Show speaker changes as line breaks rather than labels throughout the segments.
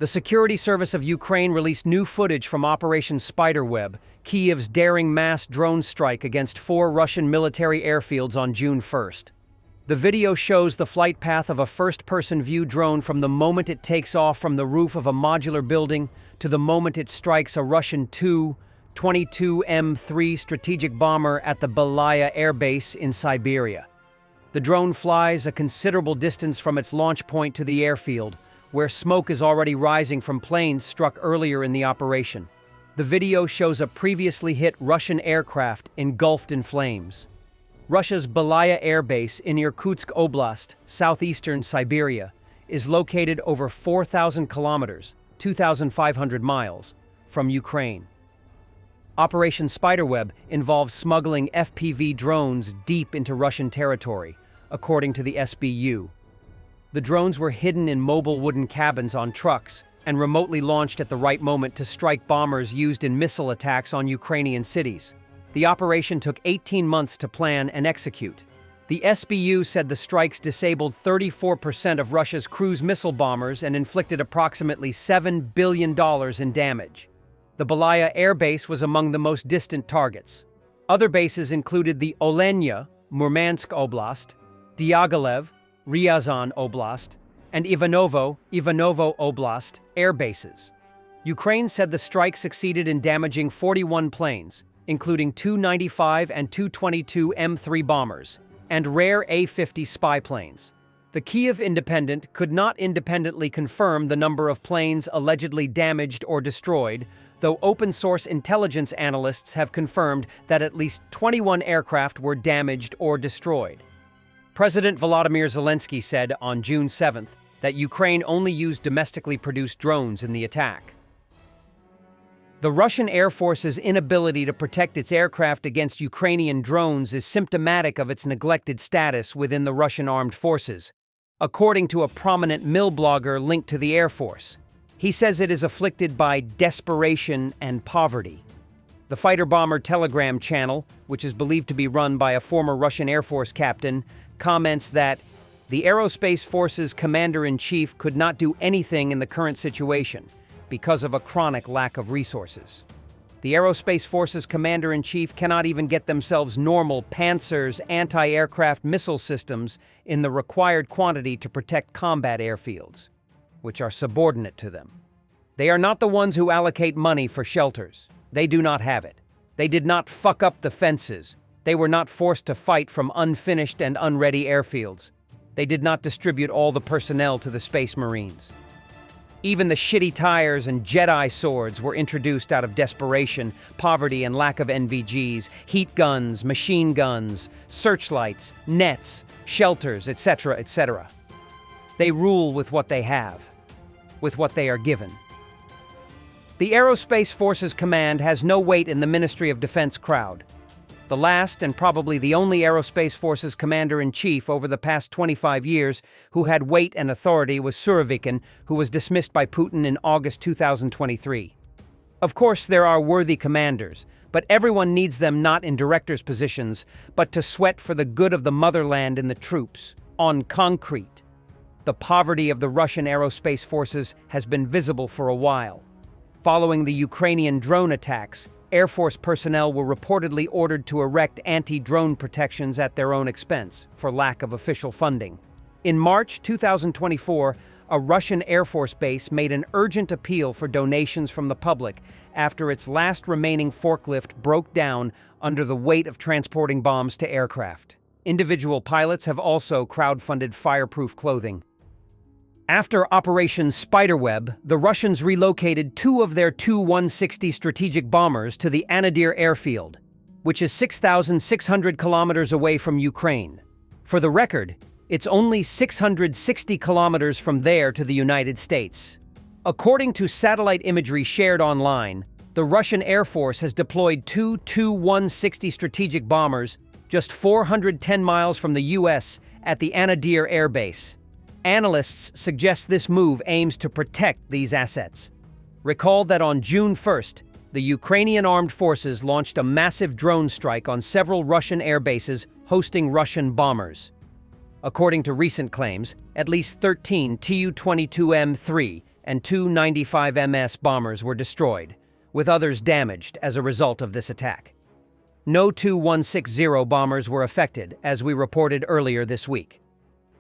The Security Service of Ukraine released new footage from Operation Spiderweb, Kyiv's daring mass drone strike against 4 Russian military airfields on June 1st. The video shows the flight path of a first-person view drone from the moment it takes off from the roof of a modular building to the moment it strikes a Russian TU-22 M3 strategic bomber at the Belaya Air Base in Siberia. The drone flies a considerable distance from its launch point to the airfield, where smoke is already rising from planes struck earlier in the operation. The video shows a previously hit Russian aircraft engulfed in flames. Russia's Belaya Air Base in Irkutsk Oblast, southeastern Siberia, is located over 4,000 kilometers, 2,500 miles, from Ukraine. Operation Spiderweb involves smuggling FPV drones deep into Russian territory, according to the SBU. The drones were hidden in mobile wooden cabins on trucks and remotely launched at the right moment to strike bombers used in missile attacks on Ukrainian cities. The operation took 18 months to plan and execute. The SBU said the strikes disabled 34% of Russia's cruise missile bombers and inflicted approximately $7 billion in damage. The Belaya Air Base was among the most distant targets. Other bases included the Olenya, Murmansk Oblast, Diaghilev, Ryazan Oblast, and Ivanovo Oblast air bases. Ukraine said the strike succeeded in damaging 41 planes, including Tu-95 and Tu-22 M3 bombers, and rare A-50 spy planes. The Kyiv Independent could not independently confirm the number of planes allegedly damaged or destroyed, though open-source intelligence analysts have confirmed that at least 21 aircraft were damaged or destroyed. President Volodymyr Zelensky said on June 7th that Ukraine only used domestically produced drones in the attack. The Russian Air Force's inability to protect its aircraft against Ukrainian drones is symptomatic of its neglected status within the Russian armed forces, according to a prominent mill blogger linked to the Air Force. He says it is afflicted by desperation and poverty. The fighter-bomber Telegram channel, which is believed to be run by a former Russian Air Force captain, comments that the Aerospace Force's commander-in-chief could not do anything in the current situation because of a chronic lack of resources. The Aerospace Force's commander-in-chief cannot even get themselves normal Pantsir-S anti-aircraft missile systems in the required quantity to protect combat airfields, which are subordinate to them. They are not the ones who allocate money for shelters. They do not have it. They did not fuck up the fences. They were not forced to fight from unfinished and unready airfields. They did not distribute all the personnel to the Space Marines. Even the shitty tires and Jedi swords were introduced out of desperation, poverty, and lack of NVGs, heat guns, machine guns, searchlights, nets, shelters, etc., etc. They rule with what they have, with what they are given. The Aerospace Forces Command has no weight in the Ministry of Defense crowd. The last and probably the only Aerospace Forces Commander-in-Chief over the past 25 years who had weight and authority was Surovikin, who was dismissed by Putin in August 2023. Of course, there are worthy commanders, but everyone needs them not in directors' positions, but to sweat for the good of the motherland and the troops, on concrete. The poverty of the Russian Aerospace Forces has been visible for a while. Following the Ukrainian drone attacks, Air Force personnel were reportedly ordered to erect anti-drone protections at their own expense, for lack of official funding. In March 2024, a Russian Air Force base made an urgent appeal for donations from the public after its last remaining forklift broke down under the weight of transporting bombs to aircraft. Individual pilots have also crowdfunded fireproof clothing. After Operation Spiderweb, the Russians relocated 2 of their Tu-160 strategic bombers to the Anadyr airfield, which is 6,600 kilometers away from Ukraine. For the record, it's only 660 kilometers from there to the United States. According to satellite imagery shared online, the Russian Air Force has deployed 2 Tu-160 strategic bombers just 410 miles from the U.S. at the Anadyr Air Base. Analysts suggest this move aims to protect these assets. Recall that on June 1st, the Ukrainian armed forces launched a massive drone strike on several Russian air bases hosting Russian bombers. According to recent claims, at least 13 Tu-22 M3 and two 95 bombers were destroyed, with others damaged as a result of this attack. No Tu-160 bombers were affected, as we reported earlier this week.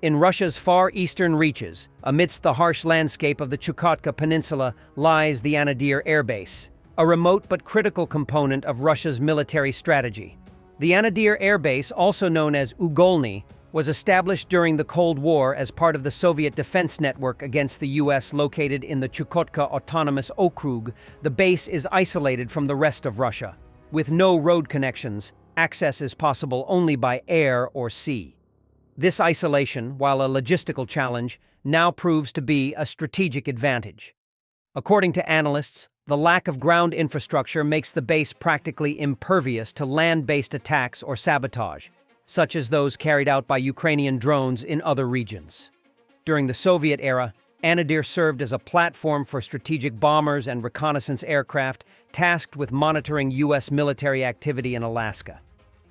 In Russia's far eastern reaches, amidst the harsh landscape of the Chukotka Peninsula, lies the Anadyr Air Base, a remote but critical component of Russia's military strategy. The Anadyr Air Base, also known as Ugolny, was established during the Cold War as part of the Soviet defense network against the U.S. Located in the Chukotka Autonomous Okrug. The base is isolated from the rest of Russia. With no road connections, access is possible only by air or sea. This isolation, while a logistical challenge, now proves to be a strategic advantage. According to analysts, the lack of ground infrastructure makes the base practically impervious to land-based attacks or sabotage, such as those carried out by Ukrainian drones in other regions. During the Soviet era, Anadyr served as a platform for strategic bombers and reconnaissance aircraft tasked with monitoring U.S. military activity in Alaska.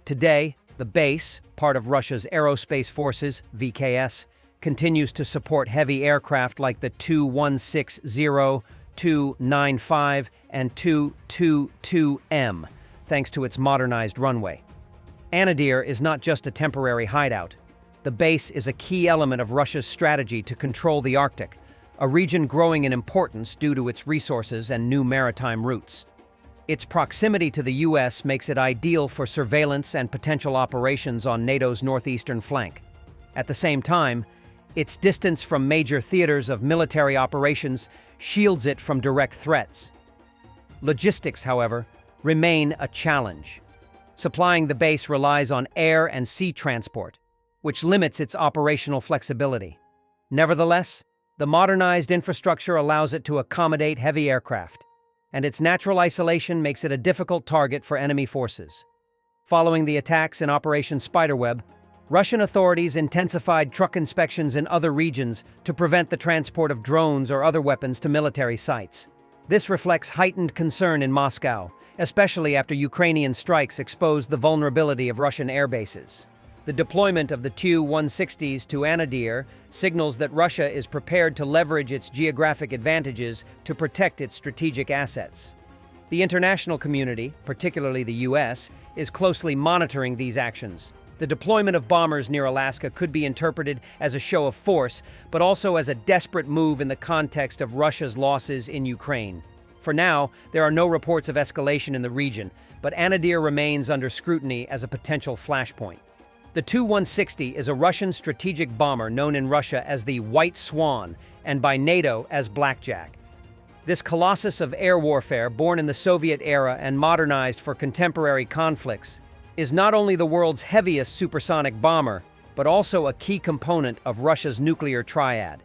Today, the base, part of Russia's Aerospace Forces, VKS, continues to support heavy aircraft like the Tu-160, Tu-95, and Tu-22M, thanks to its modernized runway. Anadyr is not just a temporary hideout. The base is a key element of Russia's strategy to control the Arctic, a region growing in importance due to its resources and new maritime routes. Its proximity to the U.S. makes it ideal for surveillance and potential operations on NATO's northeastern flank. At the same time, its distance from major theaters of military operations shields it from direct threats. Logistics, however, remain a challenge. Supplying the base relies on air and sea transport, which limits its operational flexibility. Nevertheless, the modernized infrastructure allows it to accommodate heavy aircraft, and its natural isolation makes it a difficult target for enemy forces. Following the attacks in Operation Spiderweb, Russian authorities intensified truck inspections in other regions to prevent the transport of drones or other weapons to military sites. This reflects heightened concern in Moscow, especially after Ukrainian strikes exposed the vulnerability of Russian air bases. The deployment of the Tu-160s to Anadyr signals that Russia is prepared to leverage its geographic advantages to protect its strategic assets. The international community, particularly the U.S., is closely monitoring these actions. The deployment of bombers near Alaska could be interpreted as a show of force, but also as a desperate move in the context of Russia's losses in Ukraine. For now, there are no reports of escalation in the region, but Anadyr remains under scrutiny as a potential flashpoint. The Tu-160 is a Russian strategic bomber known in Russia as the White Swan and by NATO as Blackjack. This colossus of air warfare, born in the Soviet era and modernized for contemporary conflicts, is not only the world's heaviest supersonic bomber, but also a key component of Russia's nuclear triad.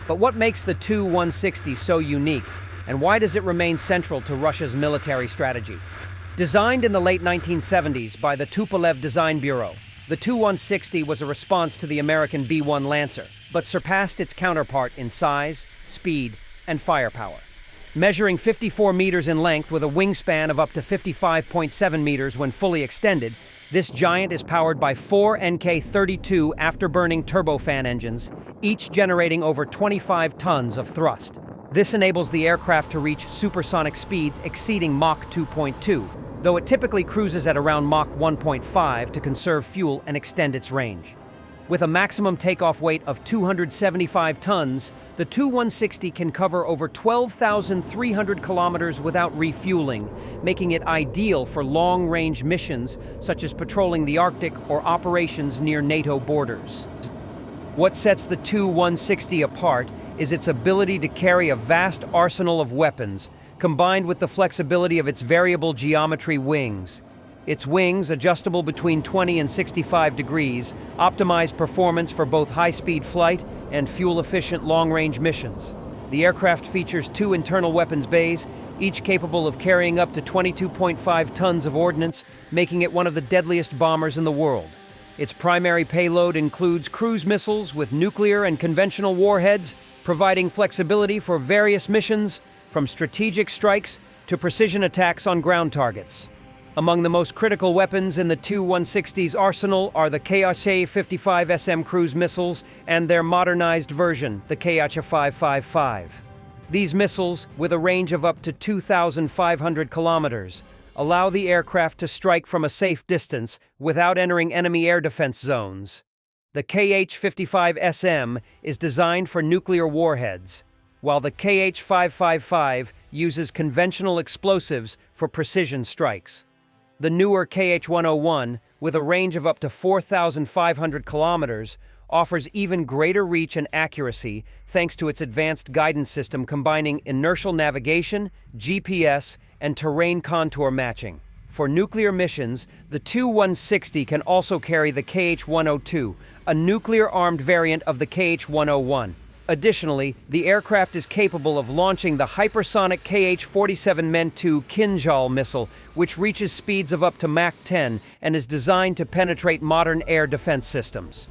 But what makes the Tu-160 so unique, and why does it remain central to Russia's military strategy? Designed in the late 1970s by the Tupolev Design Bureau, the Tu-160 was a response to the American B-1 Lancer, but surpassed its counterpart in size, speed, and firepower. Measuring 54 meters in length with a wingspan of up to 55.7 meters when fully extended, this giant is powered by four NK-32 afterburning turbofan engines, each generating over 25 tons of thrust. This enables the aircraft to reach supersonic speeds exceeding Mach 2.2, though it typically cruises at around Mach 1.5 to conserve fuel and extend its range. With a maximum takeoff weight of 275 tons, the Tu-160 can cover over 12,300 kilometers without refueling, making it ideal for long-range missions such as patrolling the Arctic or operations near NATO borders. What sets the Tu-160 apart is its ability to carry a vast arsenal of weapons, combined with the flexibility of its variable geometry wings. Its wings, adjustable between 20 and 65 degrees, optimize performance for both high-speed flight and fuel-efficient long-range missions. The aircraft features two internal weapons bays, each capable of carrying up to 22.5 tons of ordnance, making it one of the deadliest bombers in the world. Its primary payload includes cruise missiles with nuclear and conventional warheads, providing flexibility for various missions, from strategic strikes to precision attacks on ground targets. Among the most critical weapons in the Tu-160's arsenal are the Kh-55 SM cruise missiles and their modernized version, the Kh-555. These missiles, with a range of up to 2,500 kilometers, allow the aircraft to strike from a safe distance without entering enemy air defense zones. The Kh-55SM is designed for nuclear warheads, while the Kh-555 uses conventional explosives for precision strikes. The newer Kh-101, with a range of up to 4,500 kilometers, offers even greater reach and accuracy thanks to its advanced guidance system combining inertial navigation, GPS, and terrain contour matching. For nuclear missions, the Tu-160 can also carry the Kh-102, a nuclear-armed variant of the Kh-101. Additionally, the aircraft is capable of launching the hypersonic Kh-47 Men-2 Kinjal missile, which reaches speeds of up to Mach 10 and is designed to penetrate modern air defense systems.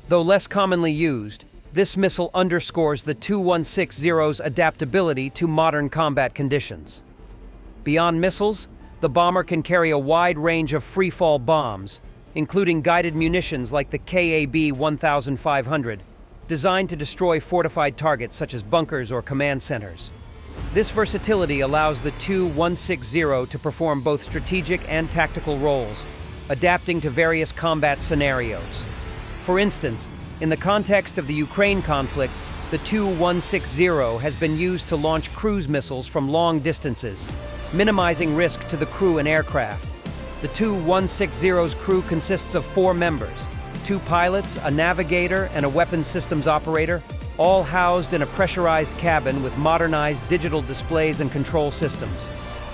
Though less commonly used, this missile underscores the Tu-160's adaptability to modern combat conditions. Beyond missiles, the bomber can carry a wide range of free-fall bombs, including guided munitions like the KAB-1500, designed to destroy fortified targets such as bunkers or command centers. This versatility allows the Tu-160 to perform both strategic and tactical roles, adapting to various combat scenarios. For instance, in the context of the Ukraine conflict, the Tu-160 has been used to launch cruise missiles from long distances, minimizing risk to the crew and aircraft. The Tu-160's crew consists of 4 members, 2 pilots, a navigator, and a weapons systems operator, all housed in a pressurized cabin with modernized digital displays and control systems.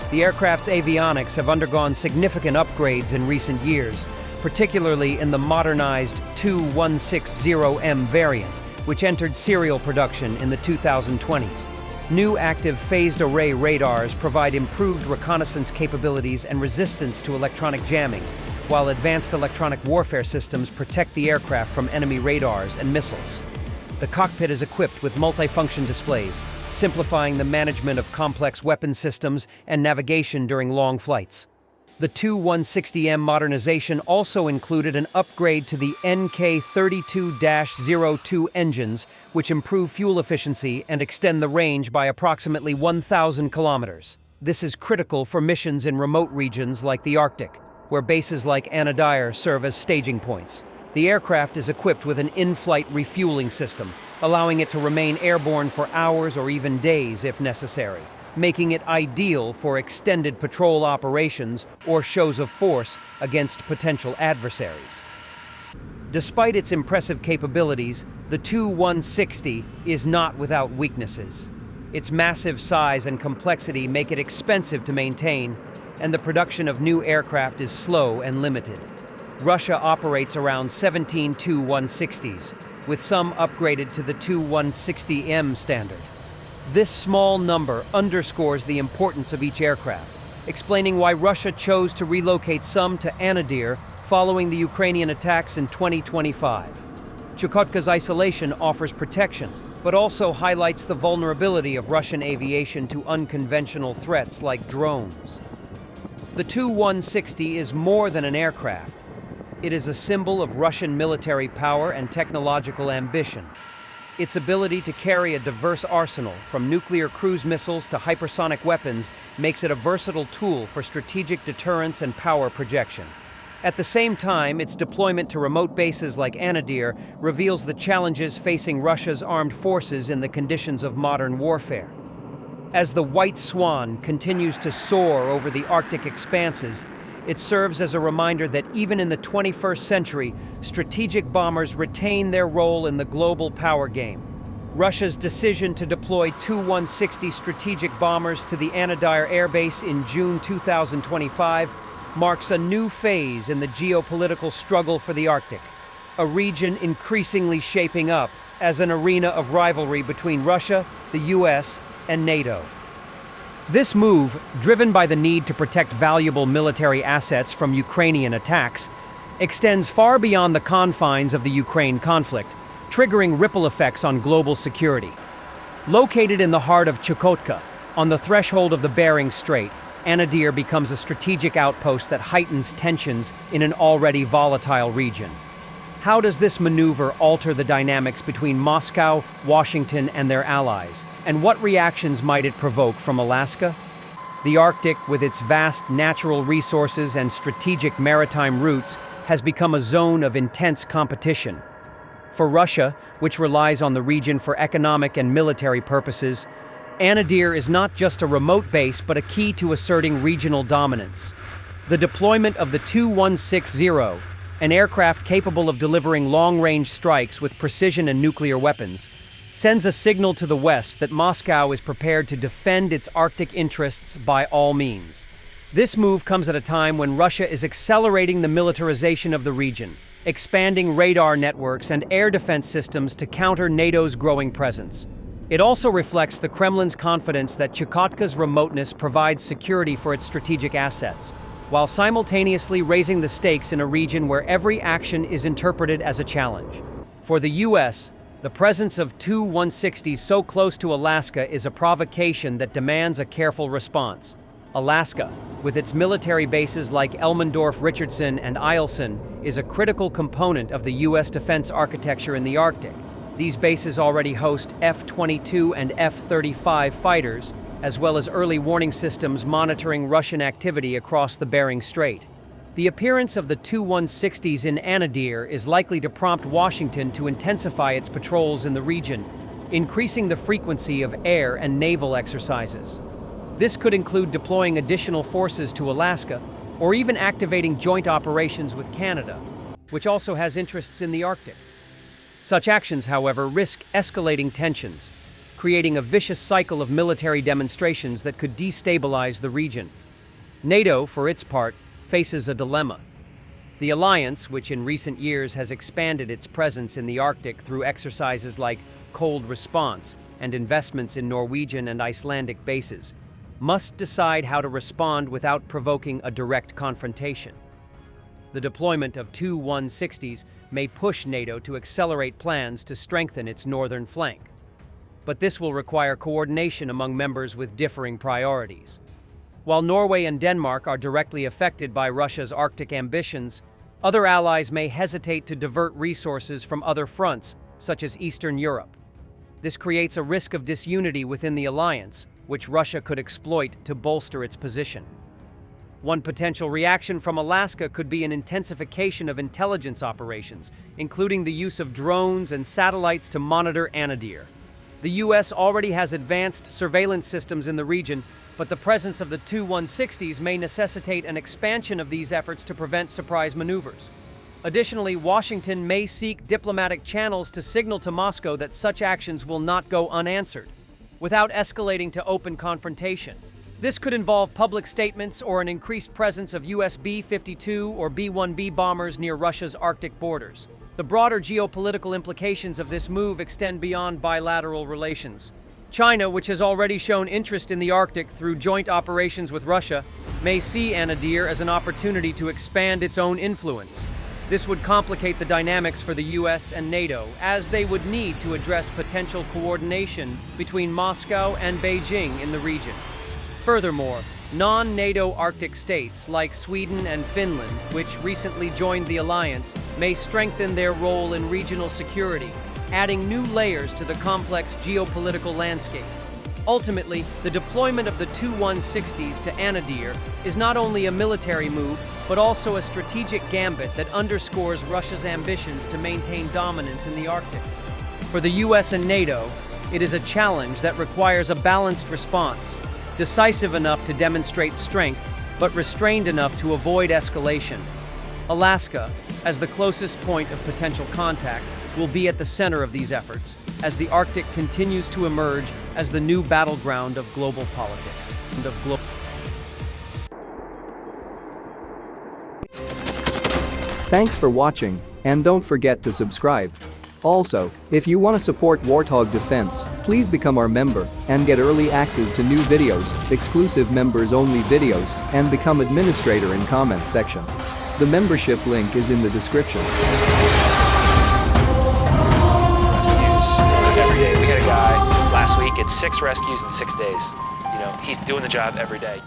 The aircraft's avionics have undergone significant upgrades in recent years, particularly in the modernized Tu-160M variant, which entered serial production in the 2020s. New active phased array radars provide improved reconnaissance capabilities and resistance to electronic jamming, while advanced electronic warfare systems protect the aircraft from enemy radars and missiles. The cockpit is equipped with multifunction displays, simplifying the management of complex weapon systems and navigation during long flights. The Tu-160M modernization also included an upgrade to the NK32-02 engines, which improve fuel efficiency and extend the range by approximately 1,000 kilometers. This is critical for missions in remote regions like the Arctic, where bases like Anadyr serve as staging points. The aircraft is equipped with an in-flight refueling system, allowing it to remain airborne for hours or even days if necessary, making it ideal for extended patrol operations or shows of force against potential adversaries. Despite its impressive capabilities, the Tu-160 is not without weaknesses. Its massive size and complexity make it expensive to maintain, and the production of new aircraft is slow and limited. Russia operates around 17 Tu-160s, with some upgraded to the Tu-160M standard. This small number underscores the importance of each aircraft, explaining why Russia chose to relocate some to Anadyr following the Ukrainian attacks in 2025. Chukotka's isolation offers protection, but also highlights the vulnerability of Russian aviation to unconventional threats like drones. The Tu-160 is more than an aircraft. It is a symbol of Russian military power and technological ambition. Its ability to carry a diverse arsenal, from nuclear cruise missiles to hypersonic weapons, makes it a versatile tool for strategic deterrence and power projection. At the same time, its deployment to remote bases like Anadyr reveals the challenges facing Russia's armed forces in the conditions of modern warfare. As the White Swan continues to soar over the Arctic expanses, it serves as a reminder that even in the 21st century, strategic bombers retain their role in the global power game. Russia's decision to deploy Tu-160 strategic bombers to the Anadyr Air Base in June 2025 marks a new phase in the geopolitical struggle for the Arctic, a region increasingly shaping up as an arena of rivalry between Russia, the US, and NATO. This move, driven by the need to protect valuable military assets from Ukrainian attacks, extends far beyond the confines of the Ukraine conflict, triggering ripple effects on global security. Located in the heart of Chukotka, on the threshold of the Bering Strait, Anadyr becomes a strategic outpost that heightens tensions in an already volatile region. How does this maneuver alter the dynamics between Moscow, Washington, and their allies? And what reactions might it provoke from Alaska? The Arctic, with its vast natural resources and strategic maritime routes, has become a zone of intense competition. For Russia, which relies on the region for economic and military purposes, Anadyr is not just a remote base but a key to asserting regional dominance. The deployment of the Tu-160, an aircraft capable of delivering long-range strikes with precision and nuclear weapons, sends a signal to the West that Moscow is prepared to defend its Arctic interests by all means. This move comes at a time when Russia is accelerating the militarization of the region, expanding radar networks and air defense systems to counter NATO's growing presence. It also reflects the Kremlin's confidence that Chukotka's remoteness provides security for its strategic assets, while simultaneously raising the stakes in a region where every action is interpreted as a challenge. For the U.S., the presence of Tu-160s so close to Alaska is a provocation that demands a careful response. Alaska, with its military bases like Elmendorf, Richardson, and Eielson, is a critical component of the U.S. defense architecture in the Arctic. These bases already host F-22 and F-35 fighters, as well as early warning systems monitoring Russian activity across the Bering Strait. The appearance of the Tu-160s in Anadyr is likely to prompt Washington to intensify its patrols in the region, increasing the frequency of air and naval exercises. This could include deploying additional forces to Alaska, or even activating joint operations with Canada, which also has interests in the Arctic. Such actions, however, risk escalating tensions, creating a vicious cycle of military demonstrations that could destabilize the region. NATO, for its part, faces a dilemma. The alliance, which in recent years has expanded its presence in the Arctic through exercises like Cold Response and investments in Norwegian and Icelandic bases, must decide how to respond without provoking a direct confrontation. The deployment of Tu-160s may push NATO to accelerate plans to strengthen its northern flank. But this will require coordination among members with differing priorities. While Norway and Denmark are directly affected by Russia's Arctic ambitions, other allies may hesitate to divert resources from other fronts, such as Eastern Europe. This creates a risk of disunity within the alliance, which Russia could exploit to bolster its position. One potential reaction from Alaska could be an intensification of intelligence operations, including the use of drones and satellites to monitor Anadyr. The U.S. already has advanced surveillance systems in the region, but the presence of the Tu-160s may necessitate an expansion of these efforts to prevent surprise maneuvers. Additionally, Washington may seek diplomatic channels to signal to Moscow that such actions will not go unanswered, without escalating to open confrontation. This could involve public statements or an increased presence of US B-52 or B-1B bombers near Russia's Arctic borders. The broader geopolitical implications of this move extend beyond bilateral relations. China, which has already shown interest in the Arctic through joint operations with Russia, may see Anadyr as an opportunity to expand its own influence. This would complicate the dynamics for the US and NATO, as they would need to address potential coordination between Moscow and Beijing in the region. Furthermore, non-NATO Arctic states like Sweden and Finland, which recently joined the alliance, may strengthen their role in regional security, adding new layers to the complex geopolitical landscape. Ultimately, the deployment of the Tu-160s to Anadyr is not only a military move, but also a strategic gambit that underscores Russia's ambitions to maintain dominance in the Arctic. For the US and NATO, it is a challenge that requires a balanced response, decisive enough to demonstrate strength, but restrained enough to avoid escalation. Alaska, as the closest point of potential contact, will be at the center of these efforts, as the Arctic continues to emerge as the new battleground of global politics.
Thanks for watching, and don't forget to subscribe. Also, if you want to support Warthog Defense, please become our member and get early access to new videos, exclusive members-only videos, and become administrator in comment section. The membership link is in the description.
Every day. We had a guy last week, it's 6 rescues in 6 days. You know, he's doing the job every day.